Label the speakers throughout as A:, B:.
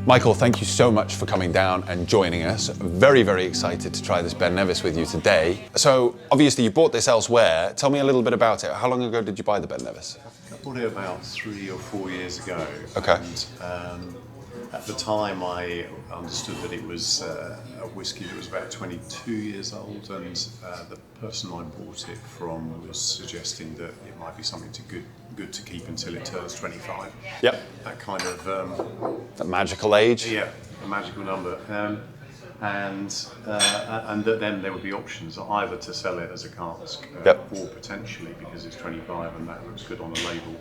A: Michael, thank you so much for coming down and joining us. Very, very excited to try this Ben Nevis with you today. So, obviously you bought this elsewhere. Tell me a little bit about it. How long ago did you buy the Ben Nevis?
B: I bought it about 3 or 4 years ago.
A: Okay.
B: And at the time I understood that it was a whiskey that was about 22 years old, and the person I bought it from was suggesting that it might be something good to keep until it turns 25.
A: Yep.
B: That kind of...
A: that magical age?
B: Yeah, a magical number. And that then there would be options either to sell it as a cask or potentially, because it's 25 and that looks good on the label,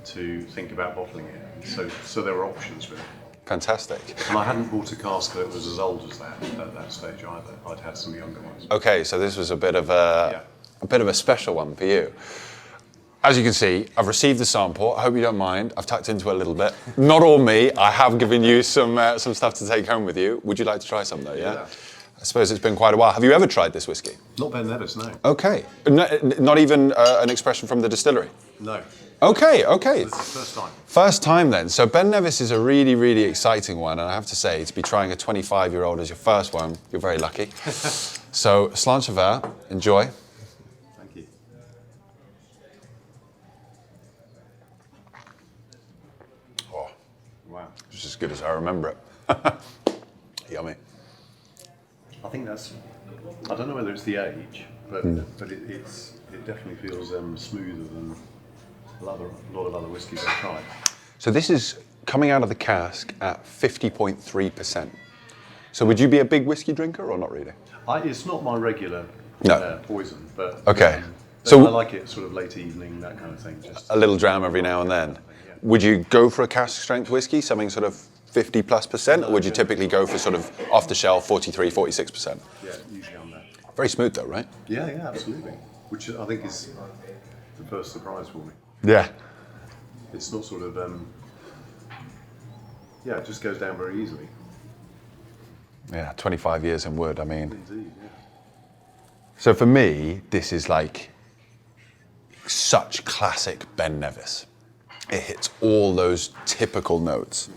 B: to think about bottling it. So there were options really.
A: Fantastic.
B: And I hadn't bought a cask that was as old as that at that stage either. I'd had some younger ones.
A: Okay, so this was a bit of a special one for you. As you can see, I've received the sample. I hope you don't mind. I've tucked into it a little bit. Not all me. I have given you some stuff to take home with you. Would you like to try some though? Yeah. I suppose it's been quite a while. Have you ever tried this whiskey?
B: Not Ben Nevis, no.
A: Okay. Not even an expression from the distillery?
B: No.
A: Okay.
B: This is the first time.
A: First time then. So Ben Nevis is a really, really exciting one, and I have to say, to be trying a 25-year-old as your first one, you're very lucky. So, slanche vert, enjoy.
B: Thank you.
A: Oh,
B: Wow.
A: it's as good as I remember it. Yummy.
B: I think that's... I don't know whether it's the age, but it definitely feels smoother than a lot of other whiskies I've tried.
A: So this is coming out of the cask at 50.3%. So would you be a big whiskey drinker or not really?
B: It's not my regular poison, but
A: okay.
B: So I like it sort of late evening, that kind of thing. Just
A: a little dram every now and then.
B: Yeah.
A: Would you go for a cask strength whiskey, something sort of 50+%, or would you typically go for sort of off the shelf 43, 46%?
B: Yeah, usually on that.
A: Very smooth though, right?
B: Yeah, absolutely. Which I think is the first surprise for me.
A: Yeah.
B: It's not sort of, it just goes down very easily.
A: Yeah, 25 years in wood, I mean.
B: Indeed, yeah.
A: So for me, this is like such classic Ben Nevis. It hits all those typical notes.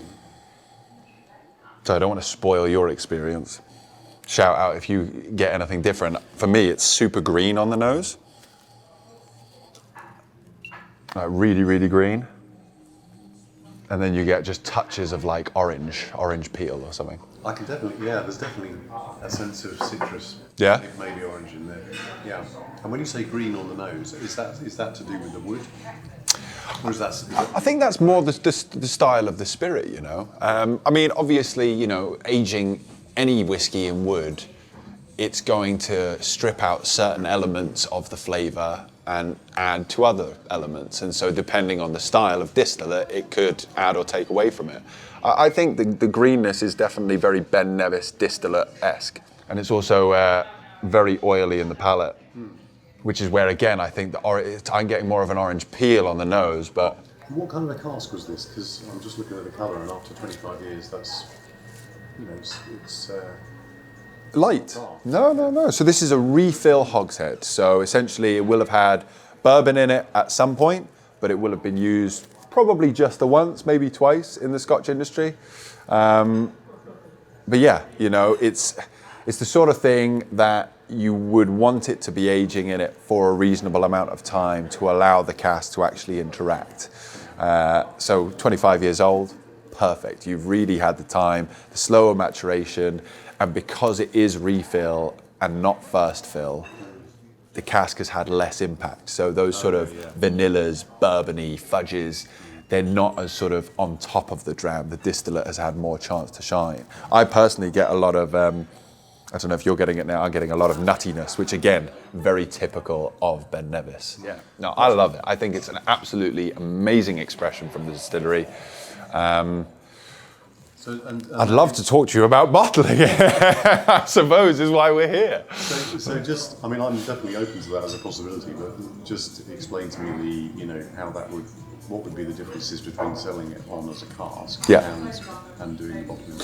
A: So I don't want to spoil your experience. Shout out if you get anything different. For me, it's super green on the nose. Really, really green. And then you get just touches of like orange peel or something.
B: I can definitely, there's definitely a sense of citrus.
A: Yeah?
B: Maybe orange in there. Yeah. And when you say green on the nose, is that to do with the wood? Or is that...
A: I think that's more the style of the spirit, you know. I mean, obviously, you know, aging any whiskey in wood, it's going to strip out certain elements of the flavour and add to other elements. And so depending on the style of distillate, it could add or take away from it. I think the greenness is definitely very Ben Nevis distillate-esque. And it's also very oily in the palate, which is where, again, I think I'm getting more of an orange peel on the nose, but...
B: What kind of a cask was this? Because I'm just looking at the colour, and after 25 years, that's, you know, it's
A: light. No. So this is a refill hogshead. So essentially it will have had bourbon in it at some point, but it will have been used probably just the once, maybe twice in the Scotch industry. But yeah, you know, it's the sort of thing that you would want it to be aging in it for a reasonable amount of time to allow the cask to actually interact. So 25 years old, perfect. You've really had the time, the slower maturation, and because it is refill and not first fill, the cask has had less impact. So those sort of vanillas, bourbony, fudges, they're not as sort of on top of the dram. The distillate has had more chance to shine. I personally get a lot of, I don't know if you're getting it now, I'm getting a lot of nuttiness, which again, very typical of Ben Nevis.
B: Yeah.
A: No, I love it. I think it's an absolutely amazing expression from the distillery. I'd love to talk to you about bottling it, I suppose, is why we're here.
B: So just, I mean, I'm definitely open to that as a possibility, but just explain to me what would be the differences between selling it on as a cask and doing the bottling?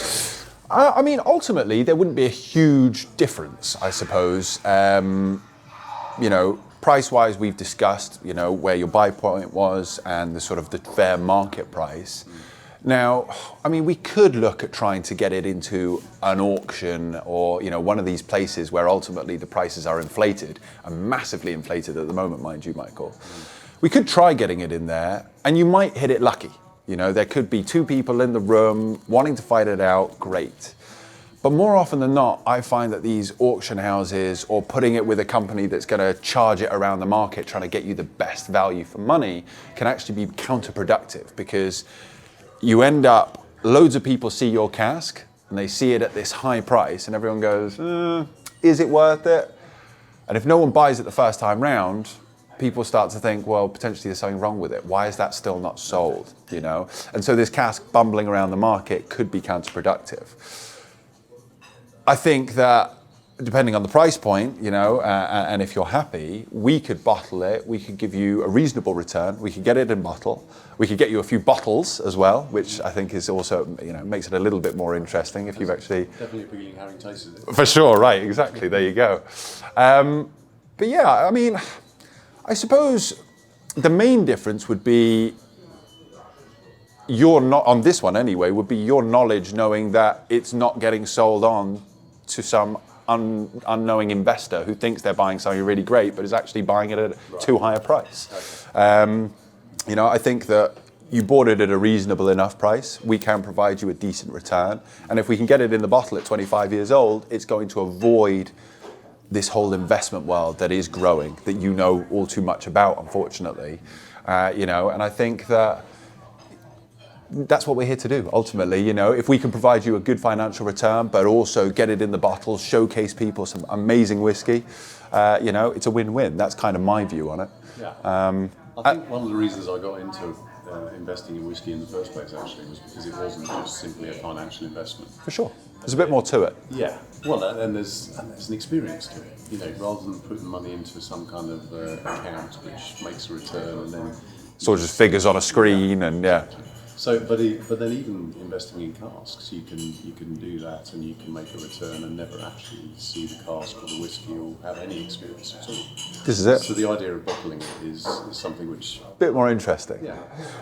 A: I mean, ultimately, there wouldn't be a huge difference, I suppose. You know, price-wise, we've discussed, you know, where your buy point was and the sort of the fair market price. Now, I mean, we could look at trying to get it into an auction or, one of these places where ultimately the prices are inflated, and massively inflated at the moment, mind you, Michael. We could try getting it in there, and you might hit it lucky. There could be two people in the room wanting to fight it out, great. But more often than not, I find that these auction houses or putting it with a company that's going to charge it around the market, trying to get you the best value for money, can actually be counterproductive, because you end up, loads of people see your cask and they see it at this high price and everyone goes, is it worth it? And if no one buys it the first time round, people start to think, well, potentially there's something wrong with it. Why is that still not sold? And so this cask bumbling around the market could be counterproductive. I think that depending on the price point, and if you're happy, we could bottle it. We could give you a reasonable return. We could get it in bottle. We could get you a few bottles as well, which I think is also, makes it a little bit more interesting if you've actually...
B: Definitely appealing having tasted it.
A: For sure, right, exactly, there you go. But yeah, I mean, I suppose the main difference would be on this one anyway, would be your knowledge knowing that it's not getting sold on to some unknowing investor who thinks they're buying something really great, but is actually buying it at too high a price. I think that you bought it at a reasonable enough price. We can provide you a decent return. And if we can get it in the bottle at 25 years old, it's going to avoid this whole investment world that is growing, that you know all too much about, unfortunately. And I think that that's what we're here to do, ultimately. If we can provide you a good financial return, but also get it in the bottle, showcase people some amazing whiskey, it's a win-win. That's kind of my view on it.
B: Yeah. I think one of the reasons I got into investing in whiskey in the first place, actually, was because it wasn't just simply a financial investment.
A: For sure. There's a bit more to it.
B: Yeah. Well, and there's an experience to it. Rather than putting money into some kind of account which makes a return and then...
A: Sort of just figures on a screen and, yeah.
B: So, but then even investing in casks, you can do that and you can make a return and never actually see the cask or the whiskey or have any experience at all.
A: This is it.
B: So the idea of bottling it is something which...
A: A bit more interesting.
B: Yeah.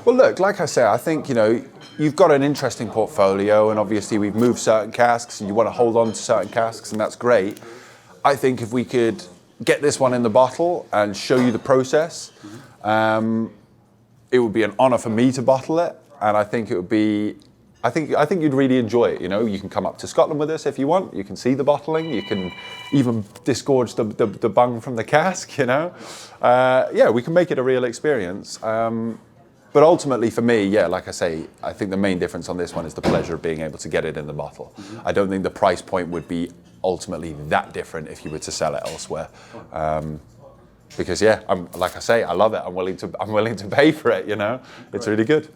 A: Well, look, like I say, I think, you've got an interesting portfolio, and obviously we've moved certain casks and you want to hold on to certain casks, and that's great. I think if we could get this one in the bottle and show you the process, it would be an honour for me to bottle it. And I think it would be, I think you'd really enjoy it. You can come up to Scotland with us if you want. You can see the bottling. You can even disgorge the bung from the cask. Yeah, we can make it a real experience. But ultimately, for me, yeah, like I say, I think the main difference on this one is the pleasure of being able to get it in the bottle. I don't think the price point would be ultimately that different if you were to sell it elsewhere. Because yeah, like I say, I love it. I'm willing to pay for it. It's really good.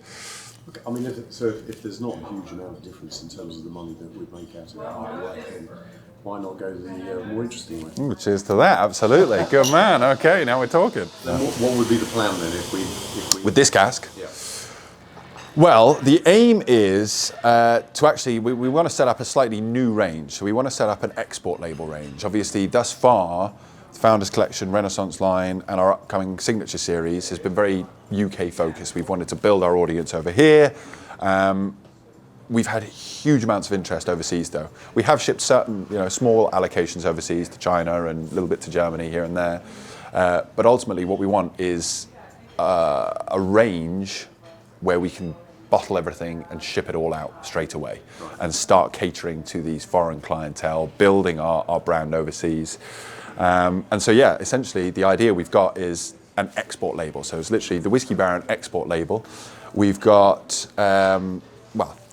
B: I mean, if there's not a huge amount of difference in terms of the money that we make out of it either way, then why not go the more interesting way?
A: Ooh, cheers to that, absolutely. Good man. Okay, now we're talking.
B: Then what would be the plan then if we...
A: With this cask?
B: Yeah.
A: Well, the aim is to actually, we want to set up a slightly new range. So we want to set up an export label range. Obviously, thus far, the Founders Collection, Renaissance line, and our upcoming Signature series has been very UK focused. We've wanted to build our audience over here. We've had huge amounts of interest overseas, though. We have shipped certain, small allocations overseas to China and a little bit to Germany here and there. But ultimately, what we want is a range where we can bottle everything and ship it all out straight away and start catering to these foreign clientele, building our brand overseas. And so, yeah, essentially the idea we've got is an export label. So it's literally the Whisky Baron export label. We've got,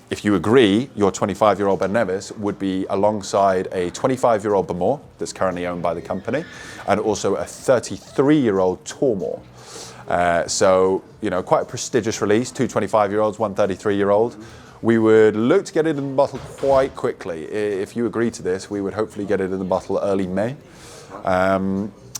A: if you agree, your 25-year-old Ben Nevis would be alongside a 25-year-old Bamor that's currently owned by the company, and also a 33-year-old Tormore. So, quite a prestigious release, two 25-year-olds, one 33-year-old. We would look to get it in the bottle quite quickly. If you agree to this, we would hopefully get it in the bottle early May.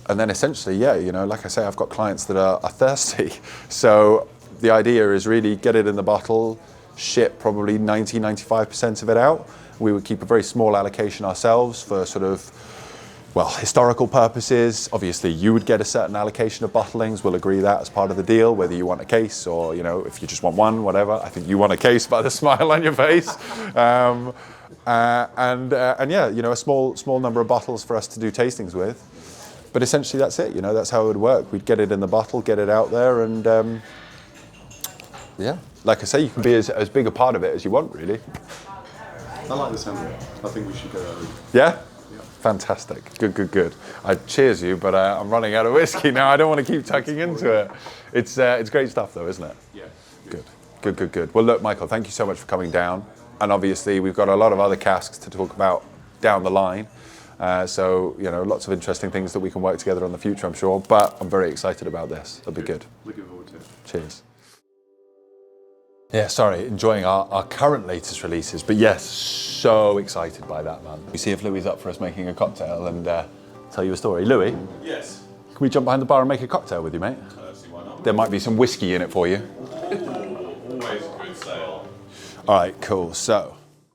A: And then essentially, yeah, like I say, I've got clients that are thirsty. So the idea is really get it in the bottle, ship probably 90-95% of it out. We would keep a very small allocation ourselves for sort of well, historical purposes. Obviously, you would get a certain allocation of bottlings. We'll agree that as part of the deal, whether you want a case or, you know, if you just want one, whatever. I think you want a case by the smile on your face. And yeah, you know, a small number of bottles for us to do tastings with. But essentially, that's it. You know, that's how it would work. We'd get it in the bottle, get it out there, and yeah, like I say, you can be as big a part of it as you want, really.
B: I like the sound of it. I think we should go there.
A: Yeah? Fantastic. Good. I cheers you, but I'm running out of whiskey now. I don't want to keep tucking into it. It's great stuff, though, isn't it?
B: Yeah.
A: Good. Well, look, Michael, thank you so much for coming down. And obviously, we've got a lot of other casks to talk about down the line. So, you know, lots of interesting things that we can work together on the future, I'm sure. But I'm very excited about this. It'll be good.
B: Looking forward to it.
A: Cheers. Yeah, sorry, enjoying our current latest releases, but yes, so excited by that, man. We see if Louis up for us making a cocktail and tell you a story. Louis?
C: Yes.
A: Can we jump behind the bar and make a cocktail with you, mate?
C: See why not.
A: There might be some whiskey in it for you.
C: Always a good sale.
A: All right, cool. So,